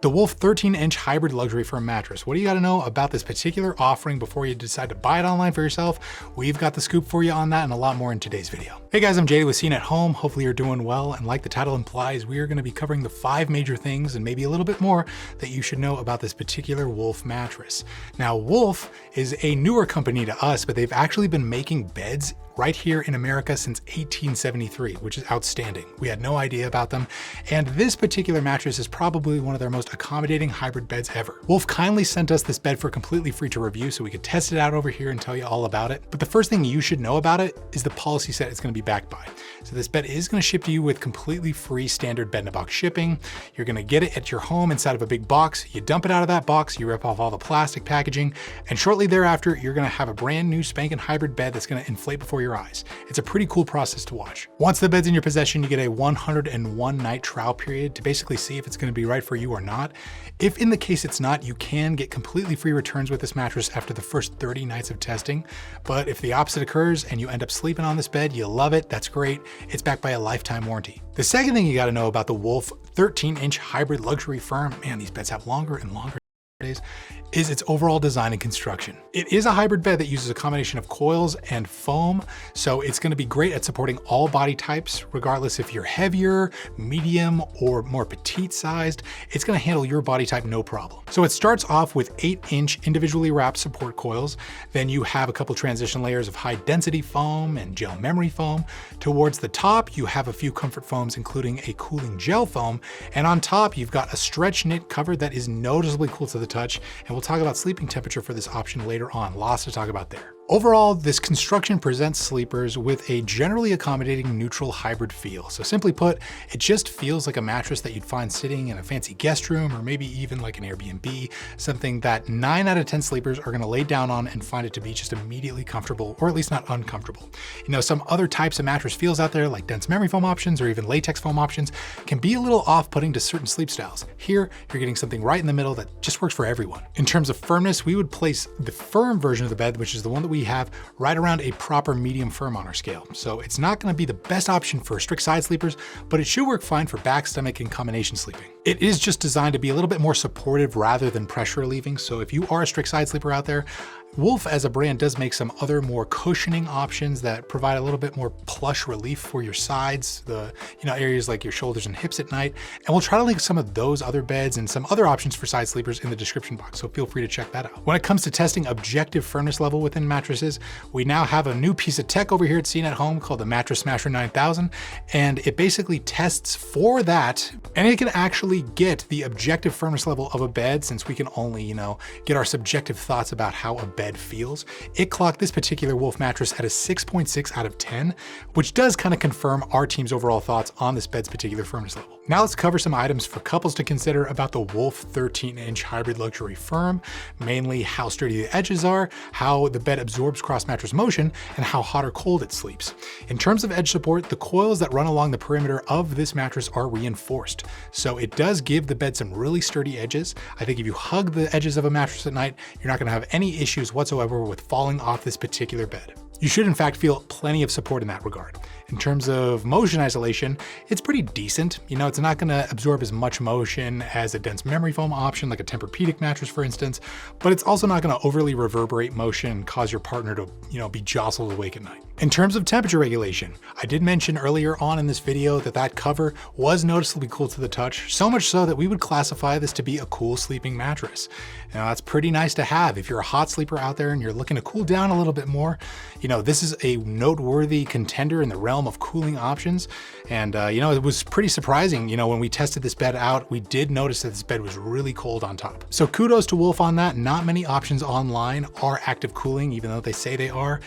The Wolf 13-inch hybrid luxury firm mattress. What do you gotta know about this particular offering before you decide to buy it online for yourself? We've got the scoop for you on that and a lot more in today's video. Hey guys, I'm JD with CNET Home. Hopefully you're doing well, and like the title implies, we are gonna be covering the 5 major things and maybe a little bit more that you should know about this particular Wolf mattress. Now, Wolf is a newer company to us, but they've actually been making beds right here in America since 1873, which is outstanding. We had no idea about them. And this particular mattress is probably one of their most accommodating hybrid beds ever. Wolf kindly sent us this bed for completely free to review so we could test it out over here and tell you all about it. But the first thing you should know about it is the policy set it's gonna be backed by. So this bed is gonna ship to you with completely free standard bed-in-a-box shipping. You're gonna get it at your home inside of a big box. You dump it out of that box, you rip off all the plastic packaging, and shortly thereafter, you're gonna have a brand new spanking hybrid bed that's gonna inflate before your eyes. It's a pretty cool process to watch. Once the bed's in your possession, you get a 101 night trial period to basically see if it's gonna be right for you or not. If in the case it's not, you can get completely free returns with this mattress after the first 30 nights of testing. But if the opposite occurs and you end up sleeping on this bed, you love it, that's great. It's backed by a lifetime warranty. The second thing you gotta know about the Wolf 13-inch hybrid luxury firm, man, these beds have longer and longer days, is its overall design and construction. It is a hybrid bed that uses a combination of coils and foam, so it's gonna be great at supporting all body types, regardless if you're heavier, medium, or more petite sized, it's gonna handle your body type no problem. So it starts off with 8-inch individually wrapped support coils, then you have a couple transition layers of high density foam and gel memory foam. Towards the top, you have a few comfort foams, including a cooling gel foam, and on top, you've got a stretch knit cover that is noticeably cool to the touch, and we'll talk about sleeping temperature for this option later on. Lots to talk about there. Overall, this construction presents sleepers with a generally accommodating neutral hybrid feel. So simply put, it just feels like a mattress that you'd find sitting in a fancy guest room or maybe even like an Airbnb, something that 9 out of 10 sleepers are gonna lay down on and find it to be just immediately comfortable, or at least not uncomfortable. You know, some other types of mattress feels out there, like dense memory foam options or even latex foam options, can be a little off-putting to certain sleep styles. Here, you're getting something right in the middle that just works for everyone. In terms of firmness, we would place the firm version of the bed, which is the one that we have, right around a proper medium firm on our scale. So it's not gonna be the best option for strict side sleepers, but it should work fine for back, stomach, and combination sleeping. It is just designed to be a little bit more supportive rather than pressure relieving. So if you are a strict side sleeper out there, Wolf as a brand does make some other more cushioning options that provide a little bit more plush relief for your sides, the areas like your shoulders and hips at night. And we'll try to link some of those other beds and some other options for side sleepers in the description box, so feel free to check that out. When it comes to testing objective firmness level within mattresses, we now have a new piece of tech over here at CNET Home called the Mattress Smasher 9000, and it basically tests for that, and it can actually get the objective firmness level of a bed, since we can only, get our subjective thoughts about how a bed feels. It clocked this particular Wolf mattress at a 6.6 out of 10, which does kind of confirm our team's overall thoughts on this bed's particular firmness level. Now let's cover some items for couples to consider about the Wolf 13-inch hybrid luxury firm, mainly how sturdy the edges are, how the bed absorbs cross-mattress motion, and how hot or cold it sleeps. In terms of edge support, the coils that run along the perimeter of this mattress are reinforced, so it does give the bed some really sturdy edges. I think if you hug the edges of a mattress at night, you're not gonna have any issues whatsoever with falling off this particular bed. You should in fact feel plenty of support in that regard. In terms of motion isolation, it's pretty decent. It's not gonna absorb as much motion as a dense memory foam option, like a Tempur-Pedic mattress, for instance, but it's also not gonna overly reverberate motion and cause your partner to, be jostled awake at night. In terms of temperature regulation, I did mention earlier on in this video that cover was noticeably cool to the touch, so much so that we would classify this to be a cool sleeping mattress. Now, that's pretty nice to have. If you're a hot sleeper out there and you're looking to cool down a little bit more, this is a noteworthy contender in the realm of cooling options. And it was pretty surprising, when we tested this bed out, we did notice that this bed was really cold on top. So kudos to Wolf on that. Not many options online are active cooling, even though they say they are.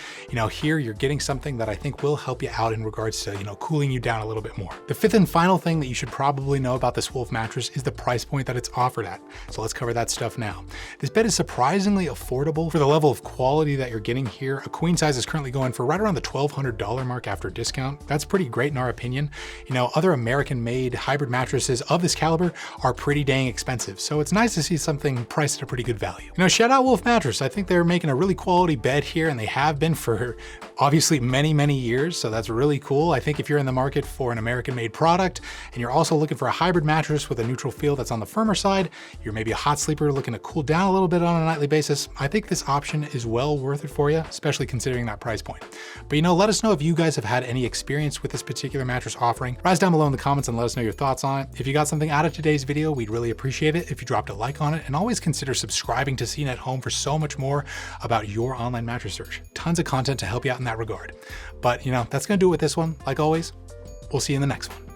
Here you're getting something that I think will help you out in regards to, cooling you down a little bit more. The fifth and final thing that you should probably know about this Wolf mattress is the price point that it's offered at. So let's cover that stuff now. This bed is surprisingly affordable for the level of quality that you're getting here. A queen size is currently going for right around the $1,200 mark after discount. That's pretty great in our opinion. Other American-made hybrid mattresses of this caliber are pretty dang expensive, so it's nice to see something priced at a pretty good value. Shout out Wolf Mattress. I think they're making a really quality bed here, and they have been for obviously sleep many, many years, so that's really cool. I think if you're in the market for an American-made product and you're also looking for a hybrid mattress with a neutral feel that's on the firmer side, you're maybe a hot sleeper looking to cool down a little bit on a nightly basis, I think this option is well worth it for you, especially considering that price point. But let us know if you guys have had any experience with this particular mattress offering. Rise down below in the comments and let us know your thoughts on it. If you got something out of today's video, we'd really appreciate it if you dropped a like on it, and always consider subscribing to CNET Home for so much more about your online mattress search. Tons of content to help you out in that regard. But that's gonna do it with this one. Like always, we'll see you in the next one.